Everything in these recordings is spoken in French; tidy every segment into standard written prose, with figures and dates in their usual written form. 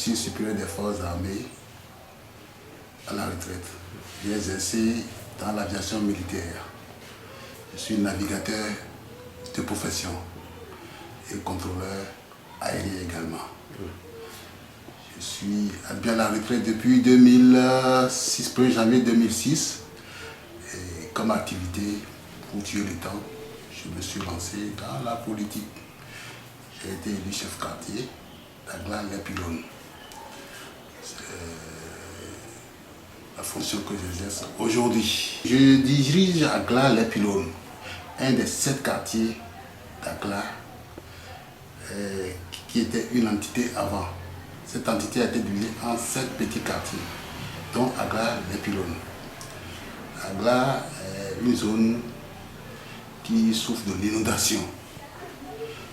officier supérieur des forces armées à la retraite. J'ai exercé dans l'aviation militaire. Je suis navigateur de profession et contrôleur aérien également. Je suis admis à la retraite depuis 2006, 1er janvier 2006. Et comme activité, pour tuer le temps, je me suis lancé dans la politique. J'ai été élu chef quartier d'Agla-les-Pylones. C'est la fonction que j'exerce aujourd'hui. Je dirige Agla-les-Pylones, un des 7 quartiers d'Agla, qui était une entité avant. Cette entité a été divisée en 7 petits quartiers, dont Agla-les-Pylones. Agla est une zone qui souffre de l'inondation.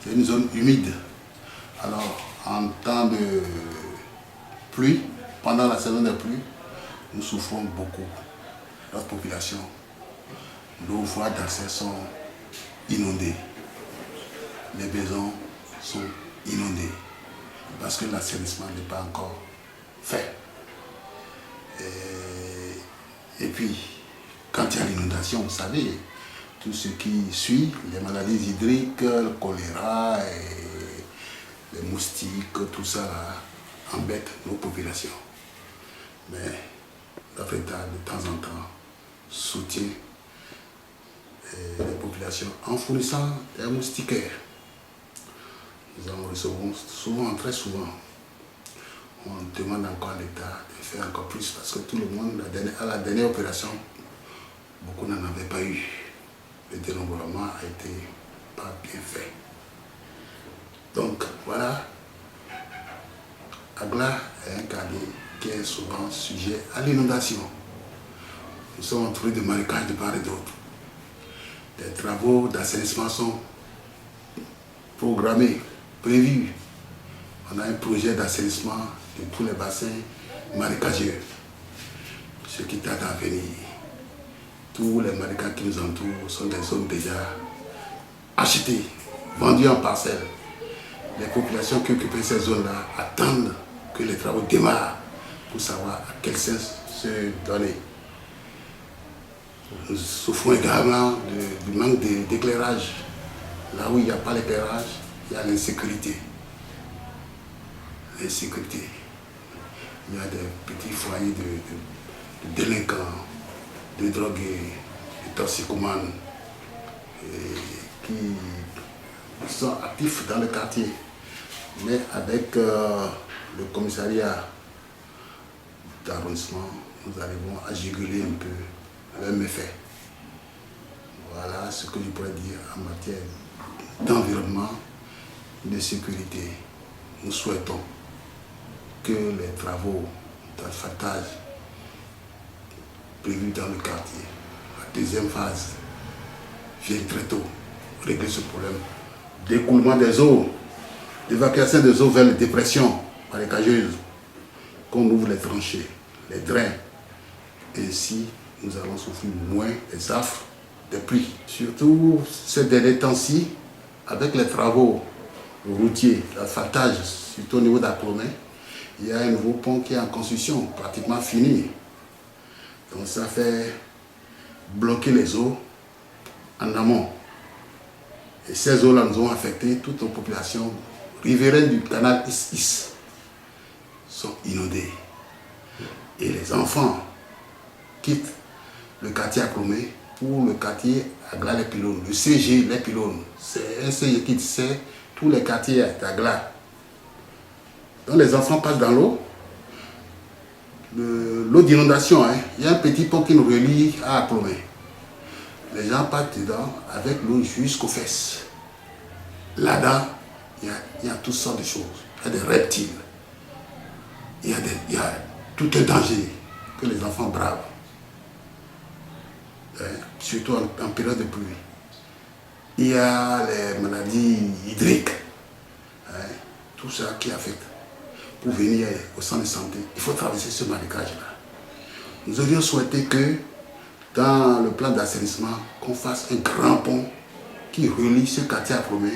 C'est une zone humide. Alors, en temps de pluie, pendant la saison des pluies, nous souffrons beaucoup. Notre population, nos voies d'accès sont inondées. Les maisons sont inondées parce que l'assainissement n'est pas encore fait. Et puis, quand il y a l'inondation, vous savez, tout ce qui suit, les maladies hydriques, le choléra, et les moustiques, tout ça là, embête nos populations. Mais notre État, de temps en temps, soutient les populations en fournissant des moustiquaires. Nous en recevons souvent, très souvent. On demande encore à l'État de faire encore plus parce que tout le monde, à la dernière opération, beaucoup n'en avaient pas eu. Le dénombrement a été pas bien fait. Donc voilà, Agla est un quartier qui est souvent sujet à l'inondation. Nous sommes entourés de marécages de part et d'autre. Des travaux d'assainissement sont programmés, prévus. On a un projet d'assainissement de tous les bassins marécageux. Ce qui tarde à venir. Tous les marécages qui nous entourent sont des zones déjà achetées, vendues en parcelles. Les populations qui occupent ces zones-là attendent que les travaux démarrent pour savoir à quel sens se donner. Nous souffrons également du manque d'éclairage. Là où il n'y a pas l'éclairage, il y a l'insécurité. L'insécurité. Il y a des petits foyers de délinquants, de drogués, de toxicomanes qui sont actifs dans le quartier. Mais avec le commissariat d'arrondissement, nous arrivons à juguler un peu leurs méfaits. Voilà ce que je pourrais dire en matière d'environnement, de sécurité. Nous souhaitons que les travaux d'asphaltage prévus dans le quartier, la deuxième phase, viennent très tôt régler ce problème d'écoulement des eaux, d'évacuation des eaux vers les dépressions marécageuses, qu'on ouvre les tranchées, les drains. Ainsi, nous allons souffrir moins des affres, des pluies. Surtout ces derniers temps-ci, avec les travaux routiers, l'asphaltage, surtout au niveau d'Aplomé, il y a un nouveau pont qui est en construction, pratiquement fini. Donc ça fait bloquer les eaux en amont. Et ces eaux-là nous ont affecté toute nos populations riveraines du canal Is sont inondées. Et les enfants quittent le quartier Aplomé pour le quartier Agla-les-Pylones, le CG Les Pylones. C'est un CG qui sert tous les quartiers d'Agla. Donc les enfants passent dans l'eau. L'eau d'inondation, hein. Il y a un petit pont qui nous relie à Aplomé. Les gens partent dedans avec l'eau jusqu'aux fesses. Là-dedans, il y a toutes sortes de choses. Il y a des reptiles. Il y a tout un danger que les enfants bravent. Hein, surtout en période de pluie. Il y a les maladies hydriques. Hein, tout ça qui affecte. Pour venir au centre de santé, il faut traverser ce marécage-là. Nous aurions souhaité que, dans le plan d'assainissement, qu'on fasse un grand pont qui relie ce quartier Aplomé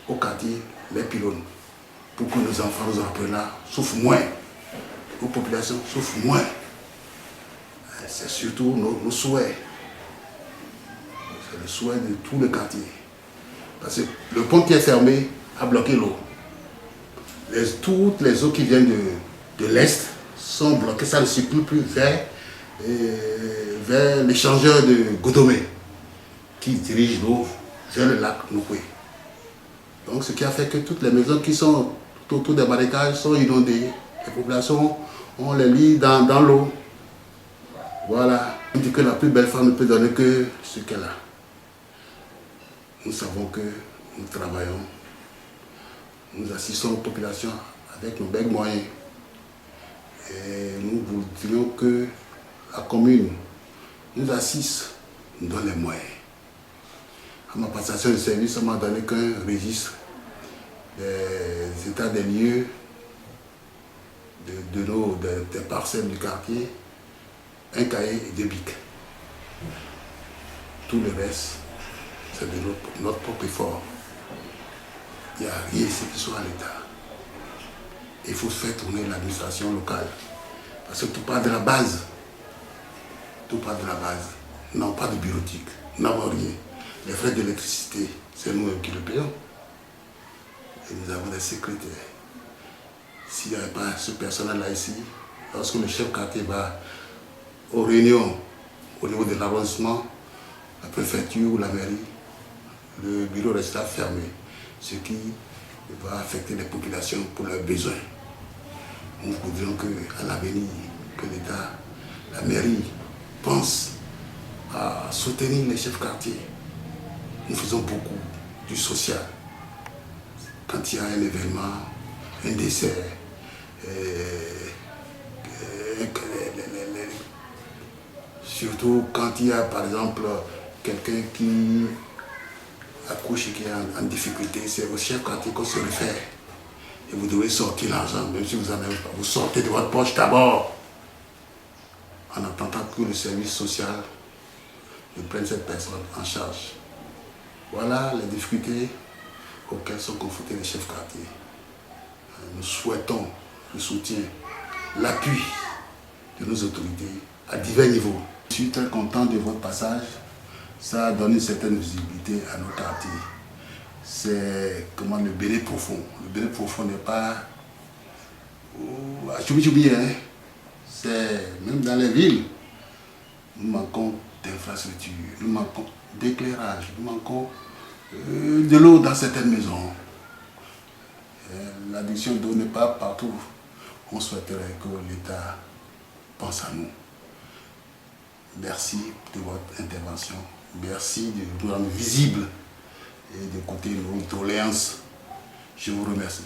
au quartier Les Pylones. pour que nos enfants, nos apprenants souffrent moins, nos populations souffrent moins. C'est surtout nos souhaits. C'est le souhait de tout le quartier. Parce que le pont qui est fermé a bloqué l'eau. Toutes les eaux qui viennent de l'Est sont bloquées, ça ne circule plus vers l'échangeur de Godomé qui dirige l'eau vers le lac Noukoué. Donc ce qui a fait que toutes les maisons qui sont autour des marécages sont inondées. Les populations ont les lits dans l'eau. Voilà. On dit que la plus belle femme ne peut donner que ce qu'elle a. Nous savons que nous travaillons, nous assistons aux populations avec nos belles moyens. Et nous vous dirions que la commune nous assiste, nous donne les moyens. À ma passation de service, on m'a donné qu'un registre des états des lieux des parcelles du quartier, un cahier et 2 bics. Tout le reste, c'est de notre propre effort. Il n'y a rien qui soit à l'État. Il faut faire tourner l'administration locale. Parce que tout part de la base. Tout part de la base. Nous n'avons pas de bureautique. Nous n'avons rien. Les frais d'électricité, c'est nous qui le payons. Et nous avons des secrétaires. S'il n'y avait pas ce personnel-là ici, lorsque le chef quartier va aux réunions au niveau de l'arrondissement, la préfecture ou la mairie, le bureau restera fermé, ce qui va affecter les populations pour leurs besoins. Nous voudrions qu'à l'avenir, que l'État, la mairie, pense à soutenir les chefs quartiers. Nous faisons beaucoup du social. Quand il y a un événement, un décès, surtout quand il y a par exemple quelqu'un qui accouche et qui est en difficulté, c'est au chef quartier qu'on se réfère. Et vous devez sortir l'argent, même si vous n'en avez pas. Vous sortez de votre poche d'abord, en attendant que le service social ne prenne cette personne en charge. Voilà les difficultés auxquelles sont confrontés les chefs quartiers. Nous souhaitons le soutien, l'appui de nos autorités à divers niveaux. Je suis très content de votre passage. Ça donne une certaine visibilité à nos quartiers. C'est comment le Bénin profond. Le Bénin profond n'est pas à Choubi-Choubi, hein. C'est même dans les villes. Nous manquons d'infrastructures, nous manquons d'éclairage, nous manquons de l'eau dans certaines maisons. L'adduction d'eau n'est pas partout. On souhaiterait que l'État pense à nous. Merci de votre intervention. Merci de nous rendre visibles et d'écouter nos doléances. Je vous remercie.